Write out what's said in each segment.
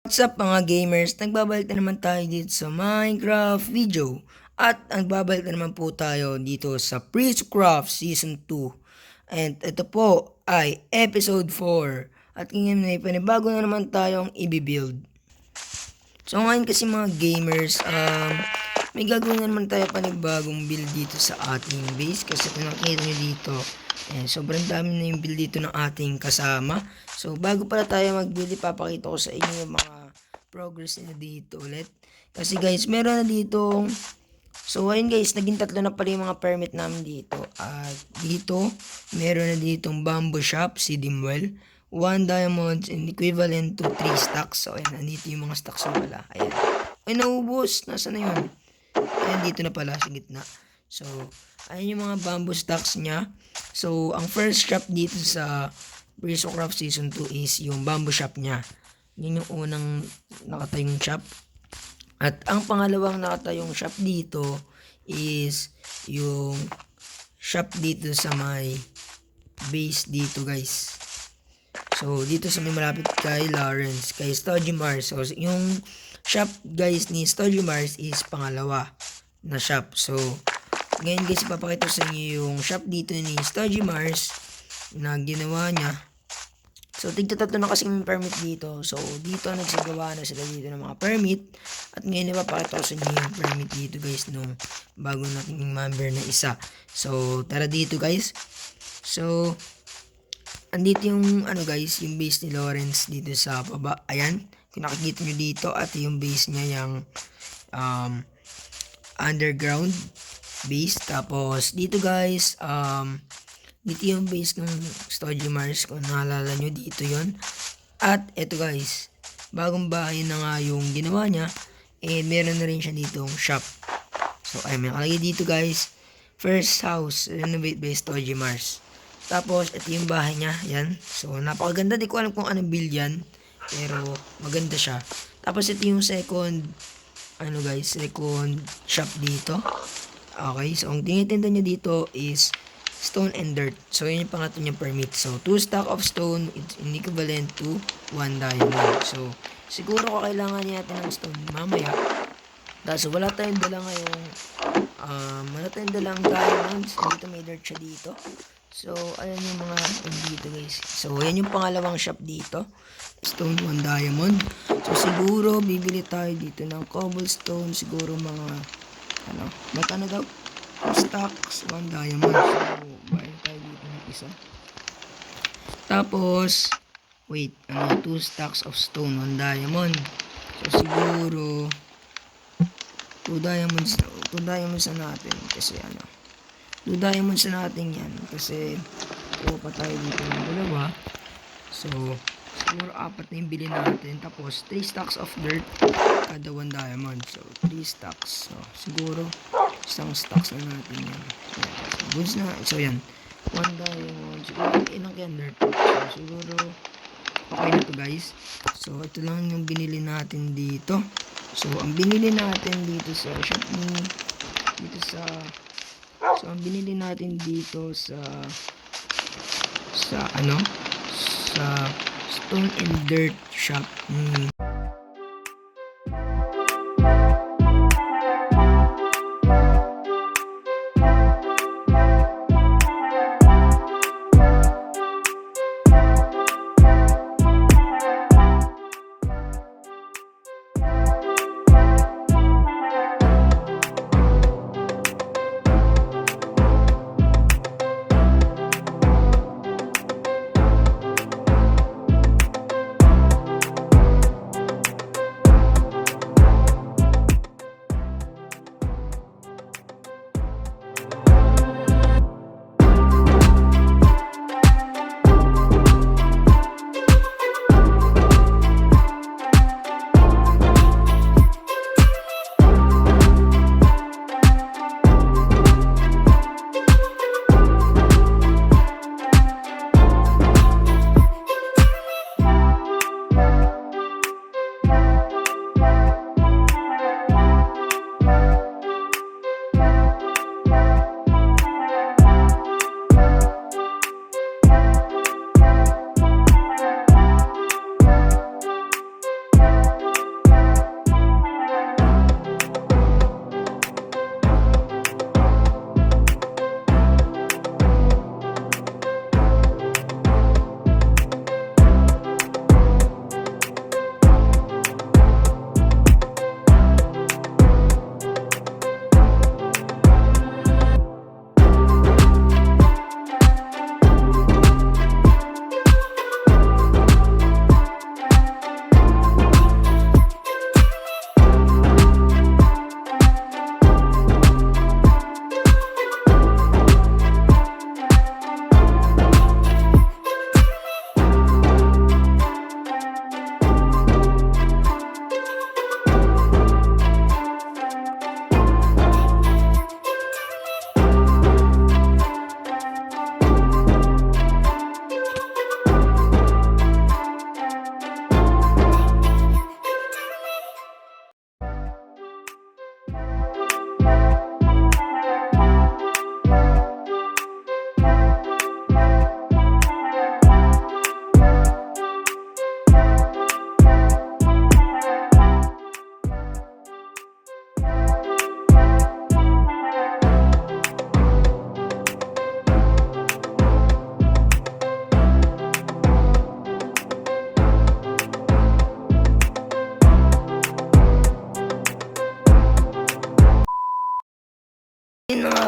What's up mga gamers? Nagbabalik na naman tayo dito sa Minecraft video. At nagbabalik na naman po tayo dito sa Priestcraft Season 2. And ito po ay Episode 4. At ngayon may panibago na naman tayong i-build. So ngayon kasi mga gamers, may gagawin na naman tayo panibagong build dito sa ating base. Kasi kung nakikita nyo dito, sobrang dami na yung build dito ng ating kasama. So bago pala tayo mag-build, ipapakita ko sa inyo yung mga progress nila dito ulit. Kasi guys, meron na dito. So ayun guys, naging 3 na pala yung mga permit namin dito. At dito, meron na ditong bamboo shop, si Dimwell. 1 diamonds and equivalent to 3 stacks. So ayun, nandito yung mga stacks na wala. Ayan. Ay, naubos. Nasaan na yun? Ayan, dito na pala sa gitna. So, ayan yung mga bamboo stacks niya. So, ang first shop dito sa Priestcraft Season 2 is yung bamboo shop niya. Yun yung unang nakatayong shop. At ang pangalawang nakatayong shop dito is yung shop dito sa may base dito guys. So, dito sa may malapit kay Lawrence, kay Stodgy Mars. So, yung shop guys ni Stodgy Mars is pangalawa na shop. So, ngayon guys, ipapakita sa inyo yung shop dito ni Stodgy Mars na ginawa niya. So, tigta-3 na kasi yung permit dito. So, dito nagsagawa na sila dito ng mga permit. At ngayon ipapakita ko sa inyo yung permit dito guys nung bago natin yung member na isa. So, tara dito guys. So, andito yung guys, yung base ni Lawrence dito sa baba. Ayan, kung nakikita nyo dito, at yung base niya yung underground base. Tapos dito guys, dito yung base ng Stodgy Mars, kung naalala nyo, dito yon. At eto guys, bagong bahay na nga yung ginawa niya. And meron na rin siya ditong shop. So ay may nakalagay dito guys, first house renovate by Stodgy Mars. Tapos ito yung bahay niya, yan. So napakaganda, di ko alam kung anong build yan, pero maganda siya. Tapos ito yung second second shop dito. Okay, so ang tinitinda niya dito is stone and dirt. So yun yung pangatlo niyang permit. So 2 stack of stone is equivalent to 1 diamond. So siguro kakailangan niya natin ng stone mamaya. Kaso wala tayong dala ngayong wala tayong dalang diamonds. Dito may dirt siya dito. So ayan yung mga dito guys. So ayan yung pangalawang shop dito. Stone 1 diamond. So siguro bibili tayo dito ng cobblestone. Siguro mga magkano daw? 2 stacks, 1 diamond. So, bayan tayo dito ng isa. Tapos, wait, 2 stacks of stone, 1 diamond. So, siguro, 2 diamonds na natin. Kasi, 2 diamonds na natin yan. Kasi, pa tayo dito ng dalawa. So, siguro 4 na yung bilhin natin. Tapos, 3 stacks of dirt, kada 1 diamond. So, 3 stacks. So, siguro, isang stacks na natin yan. So, goods na. So, yan. 1 diamond. Siguro, ilang kaya dirt. So, siguro, okay na to guys. So, ito lang yung binili natin dito. So, ang binili natin dito sa shop ni, ang binili natin dito sa stone and dirt shop ni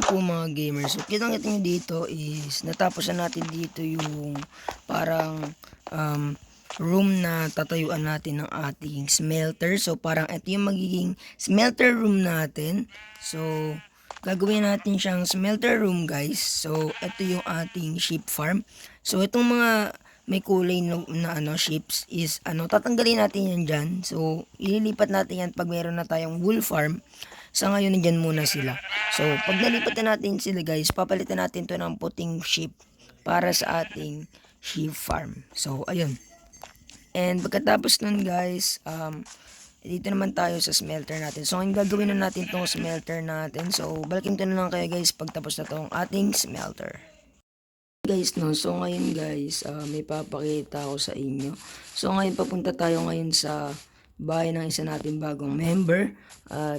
po mga gamers. So, kitang-kita nyo dito is natapos na natin dito yung parang room na tatayuan natin ng ating smelter. So, parang ito yung magiging smelter room natin. So, gagawin natin siyang smelter room guys. So, ito yung ating sheep farm. So, itong mga may kulay na ships is tatanggalin natin yan dyan. So, ililipat natin yan pag meron na tayong wool farm. Sa ngayon, nandyan muna sila. So, pag nalipat na natin sila guys, papalitan natin to ng puting sheep para sa ating sheep farm. So, ayun. And pagkatapos nun guys, dito naman tayo sa smelter natin. So, ang gagawin na natin tong smelter natin. So, balikin ko na lang kayo guys pagtapos na tong ating smelter. Guys, no, so ngayon guys, may papakita ako sa inyo. So, ngayon papunta tayo ngayon sa bahay ng isa natin bagong member,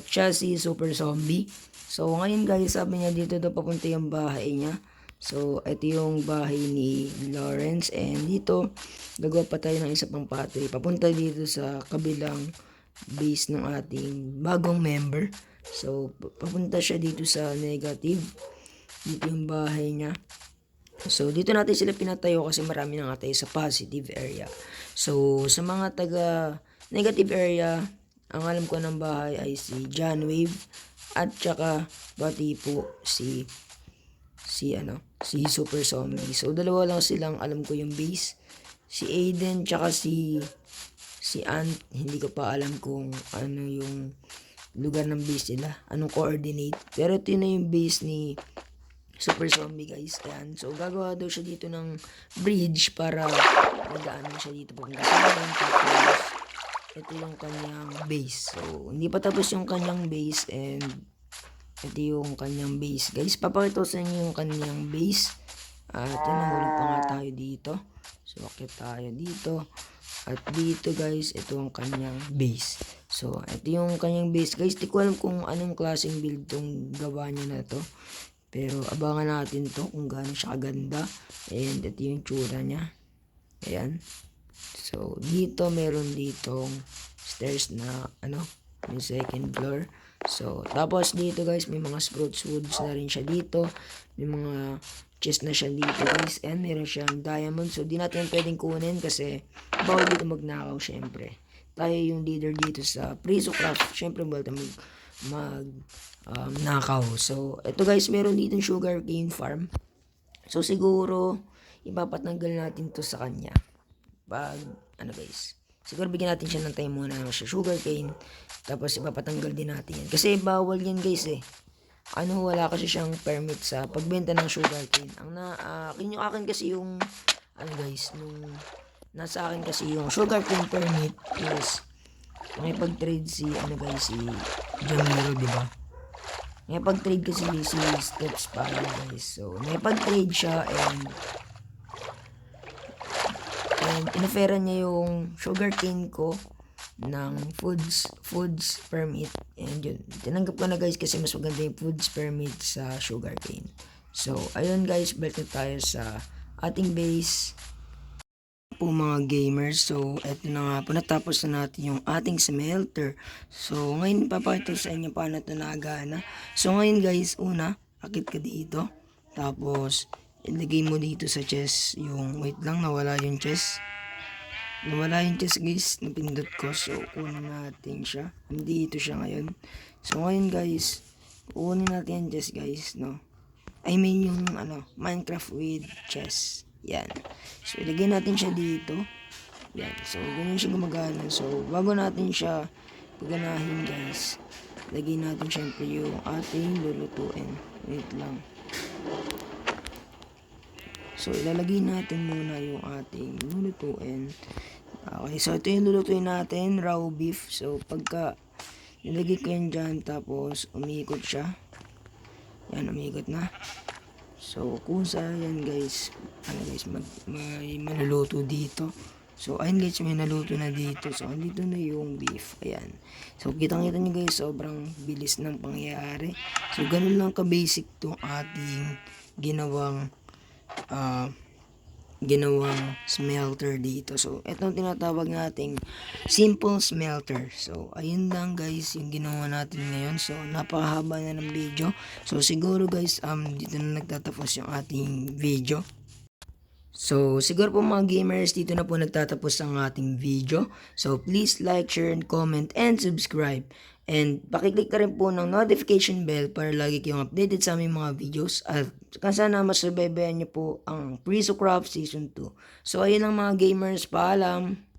siya si Super Zombie. So ngayon guys, sabi niya dito daw papunta yung bahay niya. So ito yung bahay ni Lawrence, and dito gagawa pa tayo ng isa pang pathway papunta dito sa kabilang base ng ating bagong member. So papunta siya dito sa negative, dito yung bahay niya. So, dito natin sila pinatayo kasi marami na nga tayo sa positive area. So, sa mga taga negative area, ang alam ko ng bahay ay si John Wave at saka pati po si Super Zombie. So, dalawa lang silang alam ko yung base. Si Aiden tsaka si Ant, hindi ko pa alam kung ano yung lugar ng base nila, anong coordinate. Pero ito na yung base ni Super Zombie guys. Ayan. So, gagawa daw siya dito ng bridge para magdaanan siya dito papunta sa amin. Tapos, ito yung kanyang base. So, hindi pa tapos yung kanyang base, and ito yung kanyang base. Guys, papakita ko sa inyo yung kanyang base. At nahulog pa nga tayo dito. So, akit tayo dito. At dito guys, ito ang kanyang base. So, ito yung kanyang base. Guys, di ko alam kung anong klaseng build tong gawa niya na to. Pero abangan natin to kung gaano siya kaganda. And ito yung tsura niya. Ayan. So, dito meron ditong stairs na yung second floor. So, tapos dito guys, may mga spruce woods na rin siya dito. May mga chest na siya dito guys. And meron siyang diamond. So, di natin pwedeng kunin kasi bawal dito magnakaw syempre. Tayo yung leader dito sa Prisocraft. Syempre, bawal tayo nakaw. So, ito guys, meron dito sugar cane farm. So, siguro, ipapatanggal natin to sa kanya. Pag, guys, siguro bigyan natin siya ng time muna sa sugar cane. Tapos, ipapatanggal din natin yan. Kasi, bawal yan guys eh. Wala kasi siyang permit sa pagbenta ng sugar cane. Akin kasi yung, guys, nasa akin kasi yung sugar cane permit is, may pag-trade si Jamiro, diba? May pag-trade kasi si Steps pa guys. So, may pag-trade siya, and inoferan niya yung sugarcane ko ng foods permit. And yun, tinanggap ko na guys kasi mas maganda yung foods permit sa sugarcane. So, ayun guys, balik na tayo sa ating base po mga gamers. So, eto na nga po, natapos na natin yung ating smelter. So, ngayon papakita sa inyo paano ito nagana. So, ngayon guys, una, akit ka dito. Tapos, ilagay mo dito sa chest yung, wait lang, nawala yung chest. Nawala yung chest guys, napindot ko. So, kunin natin siya. Dito siya ngayon. So, ngayon guys, kunin natin yung chest guys, no? I mean yung, Minecraft with chest. Yan. So, ilagay natin siya dito. Yan. So, ganyan siya gumagana. So, bago natin siya paganahin guys, lagay natin syempre yung ating lulutuin. Wait lang. So, ilalagay natin muna yung ating lulutuin. Okay. So, ito yung lulutuin natin. Raw beef. So, pagka nilagay ko yan dyan, tapos umiikot siya. Yan, umiikot na. So, kung saan yan guys, may maluluto dito. So, ayun guys, may naluto na dito. So, andito na yung beef. Ayan. So, kitang-kita nyo guys, sobrang bilis ng pangyayari. So, ganun lang ka-basic tong ating ginawang ginawang smelter dito. So, itong tinatawag nating simple smelter. So, ayun lang guys yung ginawa natin ngayon. So, napakahaba na ng video. So, siguro guys, dito na nagtatapos yung ating video. So, siguro po mga gamers, dito na po nagtatapos ang ating video. So, please like, share, and comment, and subscribe. And pakiclick na rin po ng notification bell para lagi kayong updated sa aming mga videos. At sana masubaybayan nyo po ang Prisocraft Season 2. So, ayun lang mga gamers, paalam!